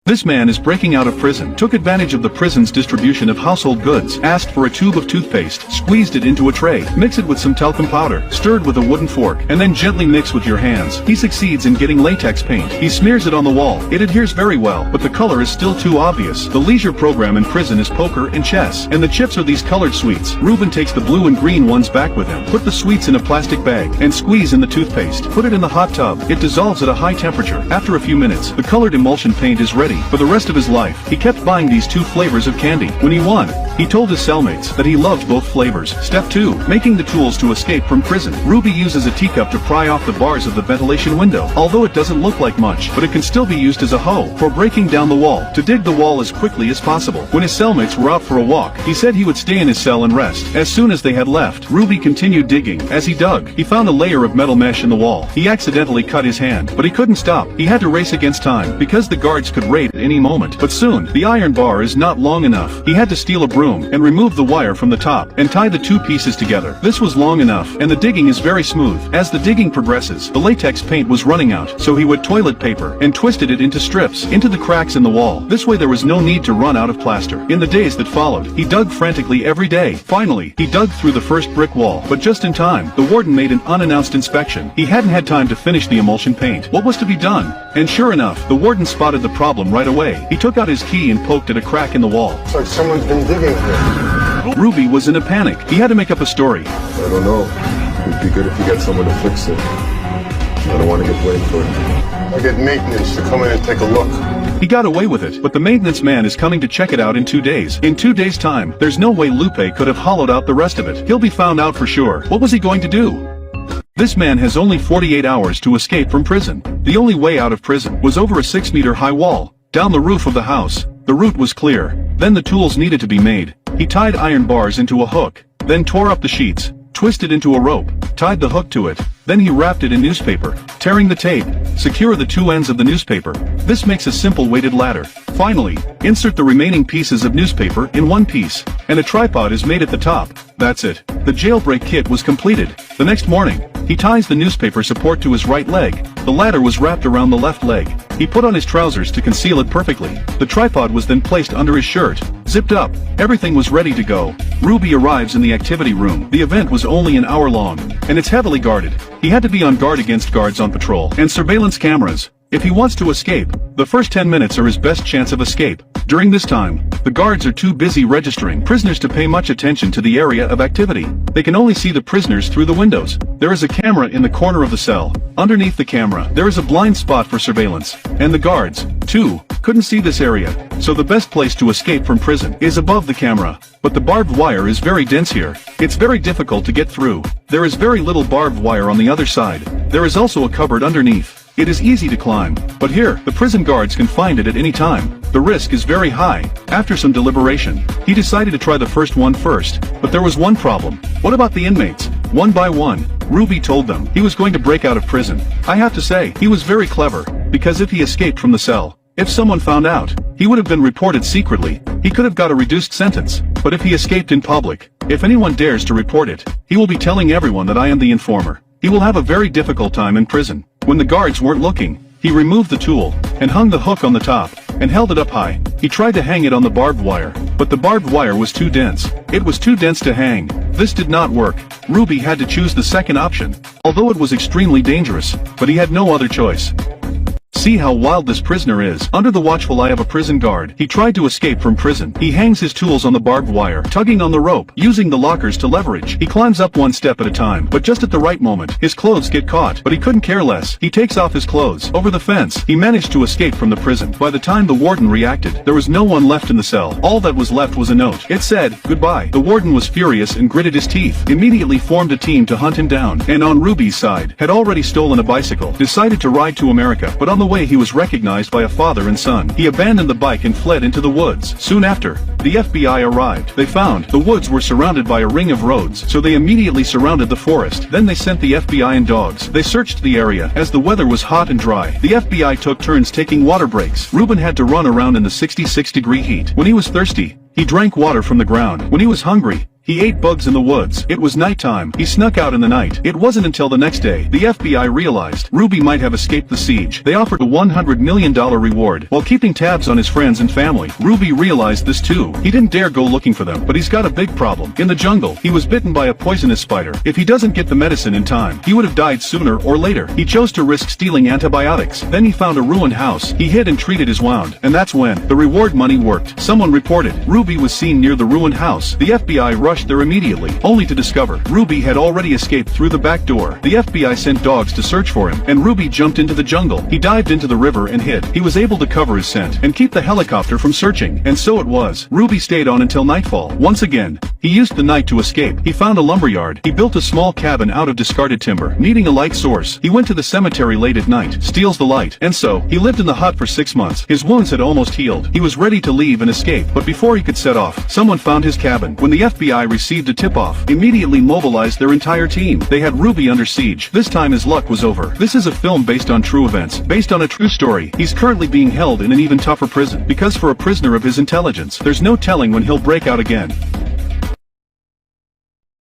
This man is breaking out of prison, took advantage of the prison's distribution of household goods, asked for a tube of toothpaste, squeezed it into a tray, mix it with some talcum powder, stirred with a wooden fork, and then gently mix with your hands. He succeeds in getting latex paint. He smears it on the wall. It adheres very well, but the color is still too obvious. The leisure program in prison is poker and chess, and the chips are these colored sweets. Reuben takes the blue and green ones back with him. Put the sweets in a plastic bag, and squeeze in the toothpaste. Put it in the hot tub. It dissolves at a high temperature. After a few minutes, the colored emulsion paint is ready. For the rest of his life, he kept buying these two flavors of candy. When he won, he told his cellmates that he loved both flavors. Step 2. Making the tools to escape from prison. Ruby uses a teacup to pry off the bars of the ventilation window. Although it doesn't look like much, but it can still be used as a hoe for breaking down the wall, to dig the wall as quickly as possible. When his cellmates were out for a walk, he said he would stay in his cell and rest. As soon as they had left, Ruby continued digging. As he dug, he found a layer of metal mesh in the wall. He accidentally cut his hand, but he couldn't stop. He had to race against time, because the guards could raid at any moment. But soon, the iron bar is not long enough. He had to steal a broom and remove the wire from the top and tie the two pieces together. This was long enough, and the digging is very smooth. As the digging progresses, the latex paint was running out, so he would toilet paper and twisted it into strips, into the cracks in the wall. This way there was no need to run out of plaster. In the days that followed, he dug frantically every day. Finally, he dug through the first brick wall, but just in time. The warden made an unannounced inspection. He hadn't had time to finish the emulsion paint. What was to be done? And sure enough, the warden spotted the problem right away. He took out his key and poked at a crack in the wall. It's like someone's been digging here. Ruby was in a panic. He had to make up a story. I don't know. It'd be good if you get someone to fix it. I don't want to get blamed for it. I get maintenance to come in and take a look. He got away with it, but the maintenance man is coming to check it out in 2 days. In 2 days' time, there's no way Lupe could have hollowed out the rest of it. He'll be found out for sure. What was he going to do? This man has only 48 hours to escape from prison. The only way out of prison was over a 6-meter-high wall, down the roof of the house. The route was clear. Then the tools needed to be made. He tied iron bars into a hook, then tore up the sheets, twisted into a rope, tied the hook to it. Then he wrapped it in newspaper, tearing the tape, secure the two ends of the newspaper. This makes a simple weighted ladder. Finally, insert the remaining pieces of newspaper in one piece, and a tripod is made at the top. That's it. The jailbreak kit was completed. The next morning, he ties the newspaper support to his right leg. The ladder was wrapped around the left leg. He put on his trousers to conceal it perfectly. The tripod was then placed under his shirt, zipped up. Everything was ready to go. Ruby arrives in the activity room. The event was only an hour long, and it's heavily guarded. He had to be on guard against guards on patrol and surveillance cameras. If he wants to escape, the first 10 minutes are his best chance of escape. During this time, the guards are too busy registering prisoners to pay much attention to the area of activity. They can only see the prisoners through the windows. There is a camera in the corner of the cell. Underneath the camera, there is a blind spot for surveillance. And the guards, too, couldn't see this area. So the best place to escape from prison is above the camera. But the barbed wire is very dense here. It's very difficult to get through. There is very little barbed wire on the other side. There is also a cupboard underneath. It is easy to climb, but here, the prison guards can find it at any time. The risk is very high. After some deliberation, he decided to try the first one first, but there was one problem. What about the inmates? One by one, Ruby told them he was going to break out of prison. I have to say, he was very clever, because if he escaped from the cell, if someone found out, he would have been reported secretly. He could have got a reduced sentence, but if he escaped in public, if anyone dares to report it, he will be telling everyone that I am the informer. He will have a very difficult time in prison. When the guards weren't looking, he removed the tool, and hung the hook on the top, and held it up high. He tried to hang it on the barbed wire, but the barbed wire was too dense. It was too dense to hang. This did not work. Ruby had to choose the second option, although it was extremely dangerous, but he had no other choice. See how wild this prisoner is. Under the watchful eye of a prison guard, he tried to escape from prison. He hangs his tools on the barbed wire, tugging on the rope, using the lockers to leverage. He climbs up one step at a time, but just at the right moment, his clothes get caught. But he couldn't care less. He takes off his clothes. Over the fence, he managed to escape from the prison. By the time the warden reacted, there was no one left in the cell. All that was left was a note. It said, "Goodbye." The warden was furious and gritted his teeth. Immediately formed a team to hunt him down, and on Ruby's side, had already stolen a bicycle. Decided to ride to America, but on the way he was recognized by a father and son. He abandoned the bike and fled into the woods. Soon after, the FBI arrived. They found the woods were surrounded by a ring of roads, so they immediately surrounded the forest. Then they sent the FBI and dogs. They searched the area. As the weather was hot and dry, the FBI took turns taking water breaks. Reuben had to run around in the 66-degree heat. When he was thirsty, he drank water from the ground. When he was hungry, He ate bugs in the woods. It was nighttime. He snuck out in the night. It wasn't until the next day the FBI realized Ruby might have escaped the siege. They offered a $100 million reward while keeping tabs on his friends and family. Ruby realized this too. He didn't dare go looking for them, but he's got a big problem. In the jungle, he was bitten by a poisonous spider. If he doesn't get the medicine in time, he would have died sooner or later. He chose to risk stealing antibiotics. Then he found a ruined house. He hid and treated his wound, and that's when the reward money worked. Someone reported Ruby was seen near the ruined house. The FBI rushed there immediately, only to discover Ruby had already escaped through the back door. The FBI sent dogs to search for him, and Ruby jumped into the jungle. He dived into the river and hid. He was able to cover his scent and keep the helicopter from searching, and so it was. Ruby stayed on until nightfall. Once again, he used the night to escape. He found a lumberyard. He built a small cabin out of discarded timber. Needing a light source, he went to the cemetery late at night, steals the light, and so, he lived in the hut for 6 months. His wounds had almost healed. He was ready to leave and escape, but before he could set off, someone found his cabin. When the FBI received a tip-off, immediately mobilized their entire team. They had Ruby under siege. This time his luck was over. This is a film based on true events, based on a true story. He's currently being held in an even tougher prison, because for a prisoner of his intelligence, there's no telling when he'll break out again.